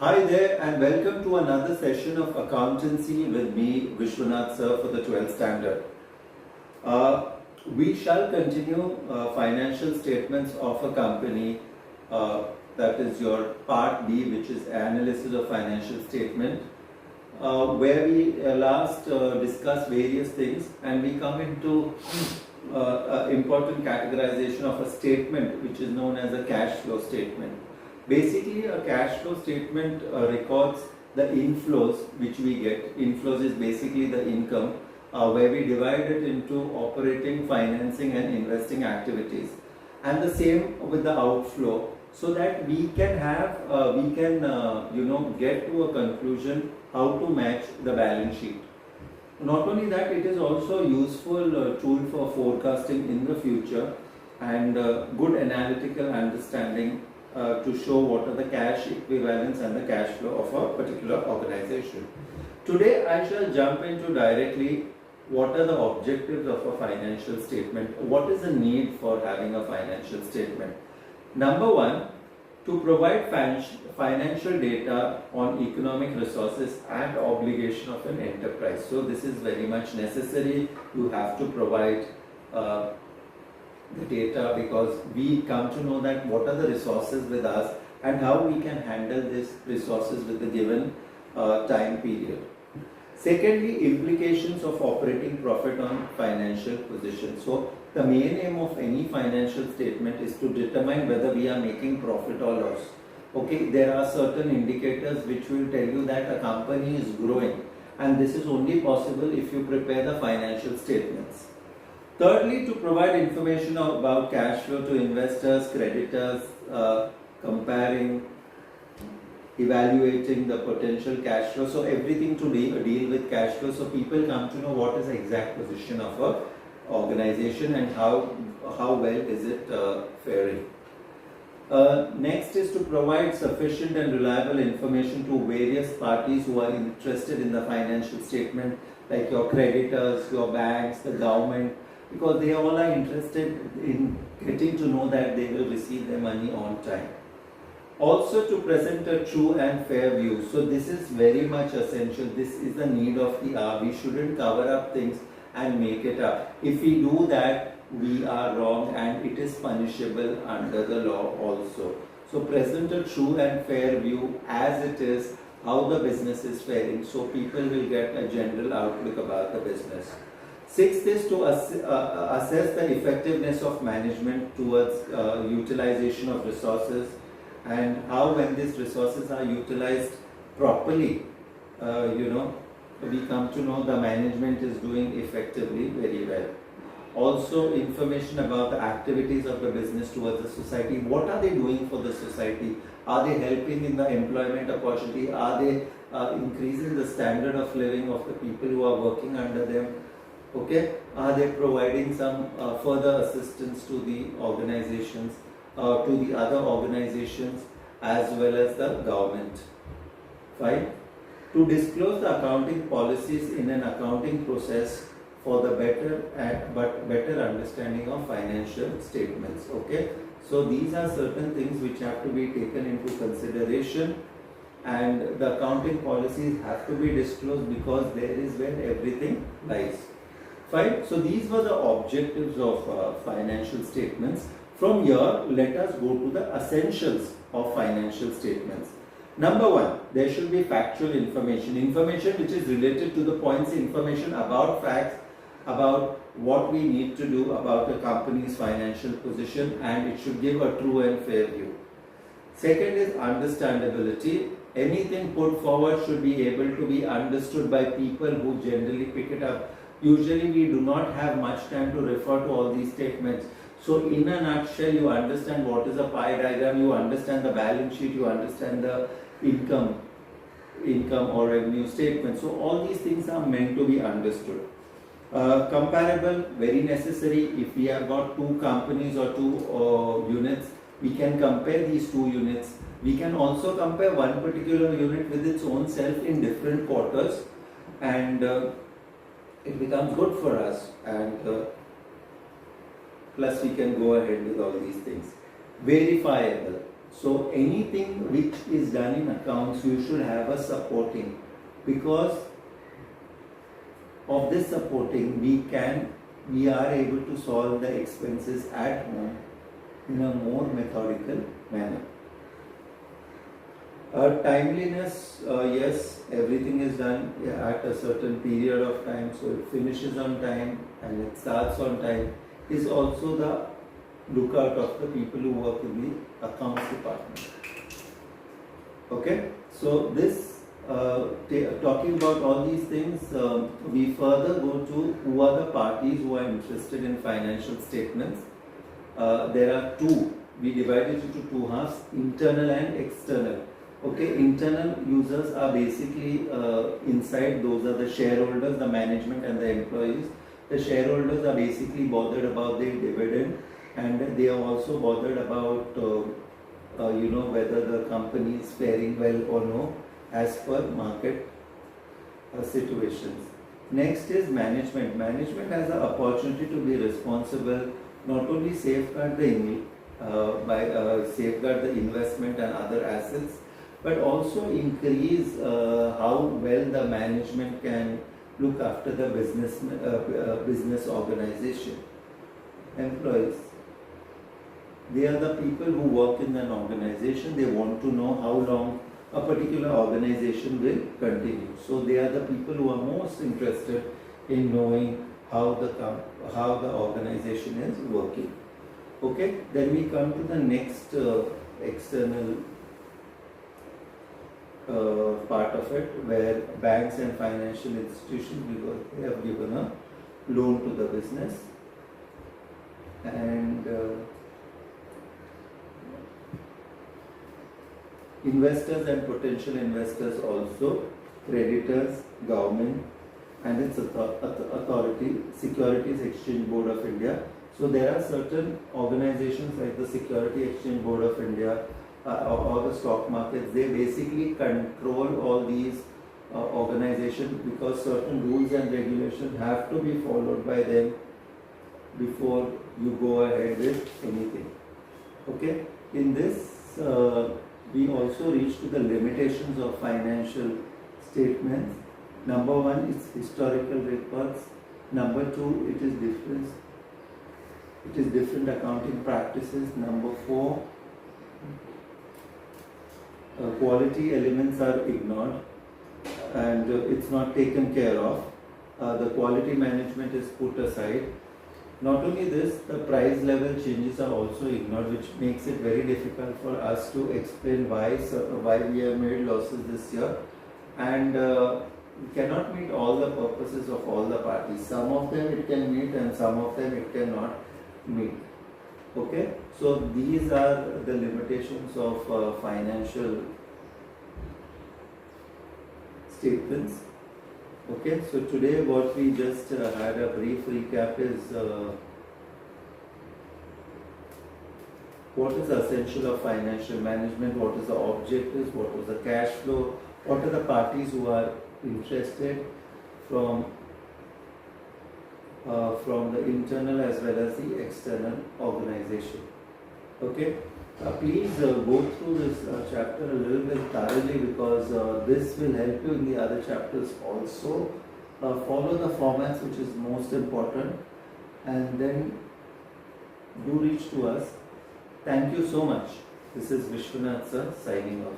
Hi there and welcome to another session of accountancy with me, Vishwanath sir, for the 12th standard. We shall continue financial statements of a company, that is your part B, which is analysis of financial statement, where we last discussed various things and we come into important categorization of a statement which is known as a cash flow statement. Basically, a cash flow statement records the inflows which we get. Inflows is basically the income where we divide it into operating, financing and investing activities. And the same with the outflow, so that we can have, get to a conclusion how to match the balance sheet. Not only that, it is also a useful tool for forecasting in the future and good analytical understanding to show what are the cash equivalents and the cash flow of a particular organization. Today I shall jump into directly what are the objectives of a financial statement, what is the need for having a financial statement. Number one, to provide financial data on economic resources and obligation of an enterprise. So this is very much necessary. You have to provide the data because we come to know that what are the resources with us and how we can handle these resources with the given time period. Secondly, implications of operating profit on financial position. So the main aim of any financial statement is to determine whether we are making profit or loss. Okay, there are certain indicators which will tell you that a company is growing, and this is only possible if you prepare the financial statements. Thirdly, to provide information about cash flow to investors, creditors, comparing, evaluating the potential cash flow. So everything to deal with cash flow. So people come to know what is the exact position of a organization and how well is it faring. Next is to provide sufficient and reliable information to various parties who are interested in the financial statement, like your creditors, your banks, the government, because they all are interested in getting to know that they will receive their money on time. Also to present a true and fair view. So this is very much essential. This is the need of the hour. We shouldn't cover up things and make it up. If we do that, we are wrong and it is punishable under the law also. So present a true and fair view as it is, how the business is faring, so people will get a general outlook about the business. Sixth is to assess the effectiveness of management towards utilization of resources and how, when these resources are utilized properly, we come to know the management is doing effectively very well. Also, information about the activities of the business towards the society. What are they doing for the society? Are they helping in the employment opportunity? Are they increasing the standard of living of the people who are working under them? Okay, are they providing some further assistance to the organizations, to the other organizations as well as the government? Fine. To disclose the accounting policies in an accounting process for the better understanding of financial statements. Okay, so these are certain things which have to be taken into consideration, and the accounting policies have to be disclosed because there is where everything lies. Fine. So these were the objectives of financial statements. From here, let us go to the essentials of financial statements. Number one, there should be factual information. Information which is related to the points, information about facts, about what we need to do about a company's financial position, and it should give a true and fair view. Second is understandability. Anything put forward should be able to be understood by people who generally pick it up. Usually we do not have much time to refer to all these statements. So in a nutshell, you understand what is a pie diagram, you understand the balance sheet, you understand the income or revenue statement. So all these things are meant to be understood. Comparable, very necessary. If we have got two companies or two units, we can compare these two units. We can also compare one particular unit with its own self in different quarters, and it becomes good for us, and plus we can go ahead with all these things. Verifiable. So anything which is done in accounts, you should have a supporting, because of this supporting we are able to solve the expenses at home in a more methodical manner. Timeliness, yes, everything is done at a certain period of time, so it finishes on time and it starts on time, is also the lookout of the people who work in the accounts department. Okay, so this talking about all these things, we further go to who are the parties who are interested in financial statements. There are two. We divide it into two halves: internal and external. Okay, internal users are basically inside. Those are the shareholders, the management, and the employees. The shareholders are basically bothered about their dividend, and they are also bothered about whether the company is faring well or no as per market situations. Next is management. Management has the opportunity to be responsible, not only safeguard safeguard the investment and other assets, but also increase how well the management can look after the business organization. Employees, they are the people who work in an organization. They want to know how long a particular organization will continue. So they are the people who are most interested in knowing how the organization is working. Okay, then we come to the next external part of it, where banks and financial institutions, because they have given a loan to the business, and investors and potential investors also, creditors, government and its authority, Securities Exchange Board of India. So there are certain organizations like the Security Exchange Board of India or the stock markets. They basically control all these organizations, because certain rules and regulations have to be followed by them before you go ahead with anything. Okay, in this we also reach to the limitations of financial statements. Number one is historical records. Number two, it is different accounting practices. Number four, quality elements are ignored and it's not taken care of. The quality management is put aside. Not only this, the price level changes are also ignored, which makes it very difficult for us to explain why we have made losses this year, and we cannot meet all the purposes of all the parties. Some of them it can meet and some of them it cannot meet. Okay, so these are the limitations of financial statements. Okay, so today what we just had a brief recap is what is essential of financial management, what is the objectives, what was the cash flow, what are the parties who are interested from the internal as well as the external organization. Okay, please go through this chapter a little bit thoroughly, because this will help you in the other chapters also. Follow the formats, which is most important, and then do reach to us. Thank you so much. This is Vishwanath sir signing off.